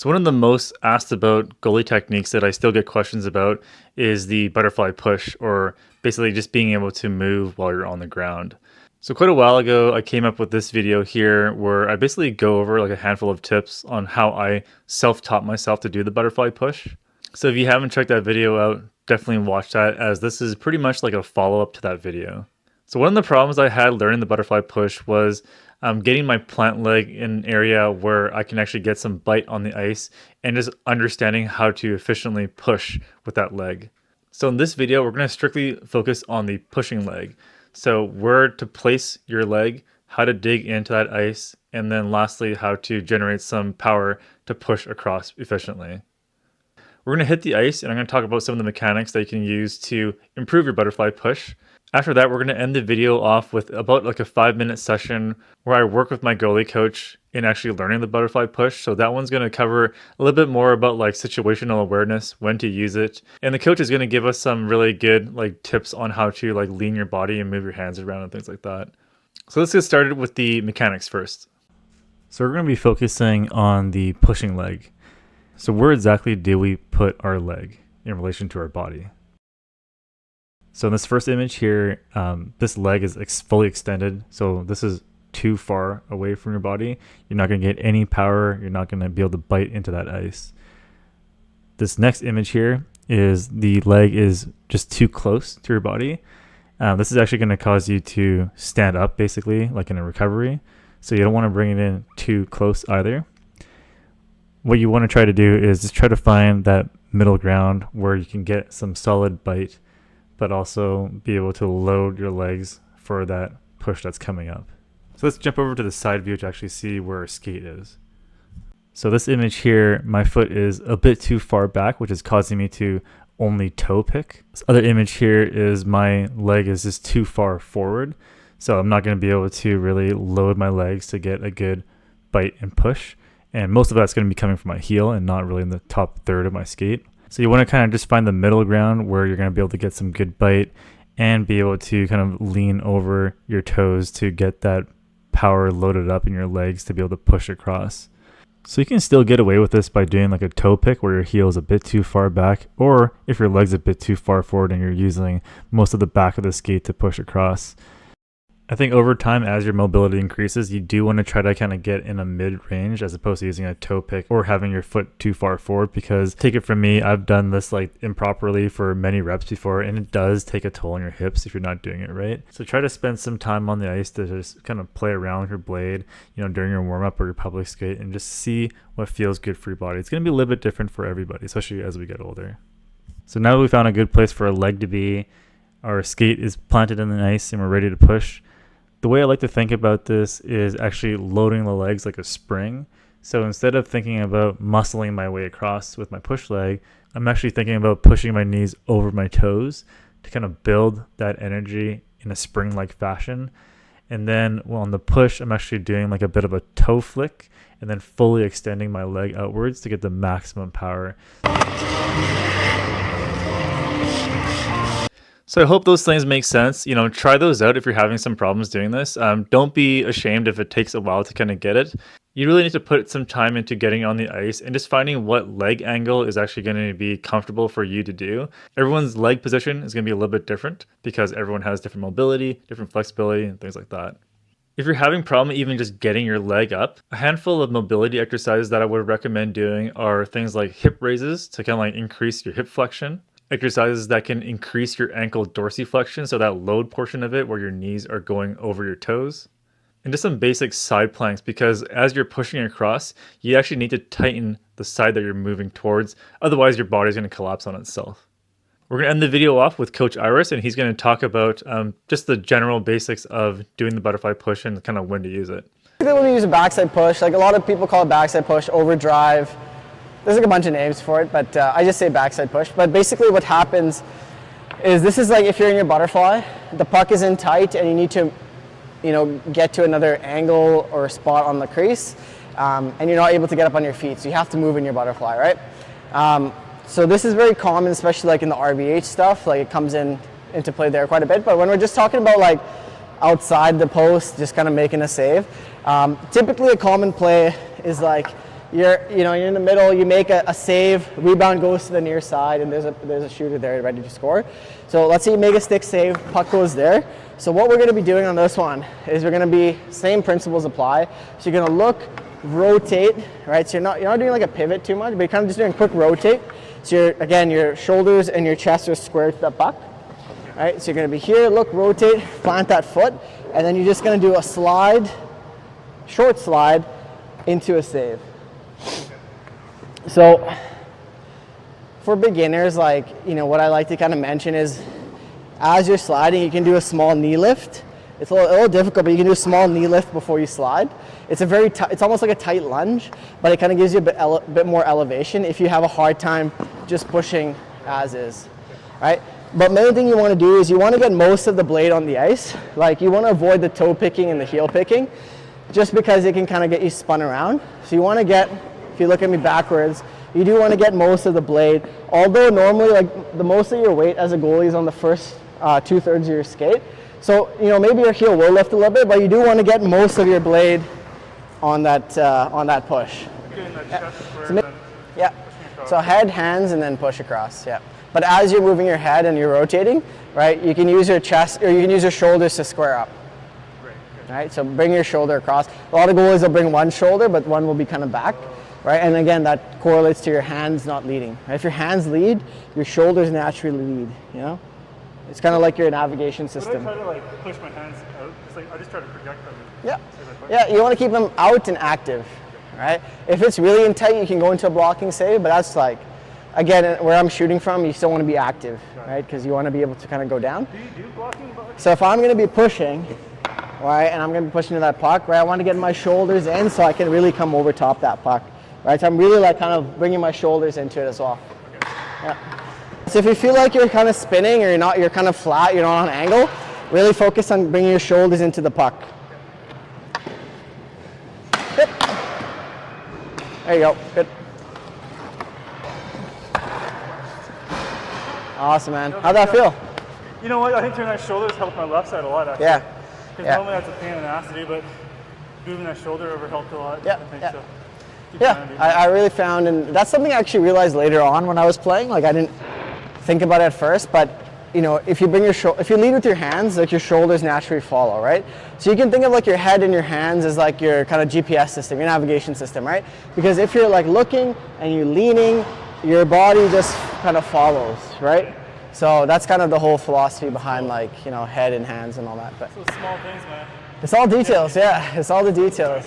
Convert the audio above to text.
So one of the most asked about goalie techniques that I still get questions about is the butterfly push, or basically just being able to move while you're on the ground. So quite a while ago, I came up with this video here where I basically go over like a handful of tips on how I self-taught myself to do the butterfly push. So if you haven't checked that video out, definitely watch that, as this is pretty much like a follow-up to that video. So one of the problems I had learning the butterfly push was getting my plant leg in an area where I can actually get some bite on the ice and just understanding how to efficiently push with that leg. So in this video, we're going to strictly focus on the pushing leg. So where to place your leg, how to dig into that ice, and then lastly, how to generate some power to push across efficiently. We're going to hit the ice, and I'm going to talk about some of the mechanics that you can use to improve your butterfly push. After that, we're going to end the video off with about like a 5-minute session where I work with my goalie coach in actually learning the butterfly push. So that one's going to cover a little bit more about like situational awareness, when to use it. And the coach is going to give us some really good like tips on how to like lean your body and move your hands around and things like that. So let's get started with the mechanics first. So we're going to be focusing on the pushing leg. So where exactly do we put our leg in relation to our body? So in this first image here, this leg is fully extended. So this is too far away from your body. You're not going to get any power. You're not going to be able to bite into that ice. This next image here is the leg is just too close to your body. This is actually going to cause you to stand up basically, like in a recovery. So you don't want to bring it in too close either. What you want to try to do is just try to find that middle ground where you can get some solid bite, but also be able to load your legs for that push that's coming up. So let's jump over to the side view to actually see where our skate is. So this image here, my foot is a bit too far back, which is causing me to only toe pick. This other image here is my leg is just too far forward. So I'm not going to be able to really load my legs to get a good bite and push. And most of that's going to be coming from my heel and not really in the top third of my skate. So you want to kind of just find the middle ground where you're going to be able to get some good bite and be able to kind of lean over your toes to get that power loaded up in your legs to be able to push across. So you can still get away with this by doing like a toe pick where your heel is a bit too far back, or if your leg's a bit too far forward and you're using most of the back of the skate to push across. I think over time, as your mobility increases, you do want to try to kind of get in a mid-range as opposed to using a toe pick or having your foot too far forward, because take it from me, I've done this like improperly for many reps before, and it does take a toll on your hips if you're not doing it right. So try to spend some time on the ice to just kind of play around with your blade, during your warm-up or your public skate, and just see what feels good for your body. It's going to be a little bit different for everybody, especially as we get older. So now that we found a good place for a leg to be, our skate is planted in the ice and we're ready to push. The way I like to think about this is actually loading the legs like a spring. So instead of thinking about muscling my way across with my push leg, I'm actually thinking about pushing my knees over my toes to kind of build that energy in a spring-like fashion. And then on the push, I'm actually doing like a bit of a toe flick and then fully extending my leg outwards to get the maximum power. So I hope those things make sense. Try those out if you're having some problems doing this. Don't be ashamed if it takes a while to kind of get it. You really need to put some time into getting on the ice and just finding what leg angle is actually going to be comfortable for you to do. Everyone's leg position is going to be a little bit different because everyone has different mobility, different flexibility, and things like that. If you're having problem even just getting your leg up, a handful of mobility exercises that I would recommend doing are things like hip raises to kind of like increase your hip flexion. Exercises that can increase your ankle dorsiflexion, so that load portion of it where your knees are going over your toes. And just some basic side planks, because as you're pushing across, you actually need to tighten the side that you're moving towards. Otherwise, your body's going to collapse on itself. We're going to end the video off with Coach Iris, and he's going to talk about just the general basics of doing the butterfly push and kind of when to use it. When we use a backside push, like a lot of people call it backside push, overdrive. There's like a bunch of names for it, but I just say backside push. But basically what happens is this is like if you're in your butterfly, the puck is in tight and you need to, get to another angle or spot on the crease, and you're not able to get up on your feet. So you have to move in your butterfly, right? So this is very common, especially like in the RVH stuff, like it comes into play there quite a bit. But when we're just talking about like outside the post, just kind of making a save, typically a common play is like you're in the middle, you make a save, rebound goes to the near side, and there's a shooter there ready to score. So let's say you make a stick save, puck goes there. So what we're going to be doing on this one is we're going to be, same principles apply. So you're going to look, rotate, right? So you're not doing like a pivot too much, but you're kind of just doing a quick rotate. So again, your shoulders and your chest are square to the puck, right? So you're going to be here, look, rotate, plant that foot, and then you're just going to do a slide, short slide into a save. So for beginners, like, what I like to kind of mention is, as you're sliding, you can do a small knee lift. It's a little difficult, but you can do a small knee lift before you slide. It's it's almost like a tight lunge, but it kind of gives you a bit more elevation if you have a hard time just pushing as is, right? But main thing you want to do is you want to get most of the blade on the ice. Like, you want to avoid the toe picking and the heel picking, just because it can kind of get you spun around. So you want to get, if you look at me backwards, you do want to get most of the blade. Although normally, like, the most of your weight as a goalie is on the first 2/3 of your skate. So, maybe your heel will lift a little bit, but you do want to get most of your blade on that push. Yeah. So head, hands, and then push across. Yeah. But as you're moving your head and you're rotating, right, you can use your chest or you can use your shoulders to square up. Right. So bring your shoulder across. A lot of goalies will bring one shoulder, but one will be kind of back. Right. And again, that correlates to your hands not leading. Right? If your hands lead, your shoulders naturally lead. It's kind of like your navigation system. But I try to push my hands out. It's like I just try to project them. Yeah. Yeah, you want to keep them out and active, right? If it's really in tight, you can go into a blocking save, but that's again, where I'm shooting from, you still want to be active, right? Because you want to be able to kind of go down. Do you do blocking? So if I'm going to be pushing, right, and I'm going to be pushing to that puck, right, I want to get my shoulders in so I can really come over top that puck, right? So I'm really kind of bringing my shoulders into it as well. Okay. Yeah. So if you feel like you're kind of spinning or you're kind of flat, you're not on an angle, really focus on bringing your shoulders into the puck. Good. There you go. Good. Awesome, man. How'd that feel? You know what? I think turning that shoulders helped my left side a lot, actually. Yeah. Because normally that's a pain in the ass to do, but moving that shoulder over helped a lot. Yeah. I think so. Yeah, I really found, and that's something I actually realized later on when I was playing. Like, I didn't think about it at first, but if you if you lead with your hands, like, your shoulders naturally follow, right? So you can think of like your head and your hands as like your kind of GPS system, your navigation system, right? Because if you're like looking and you're leaning, your body just kind of follows, right? So that's kind of the whole philosophy behind head and hands and all that. But so small things, man. It's all details, yeah. It's all the details.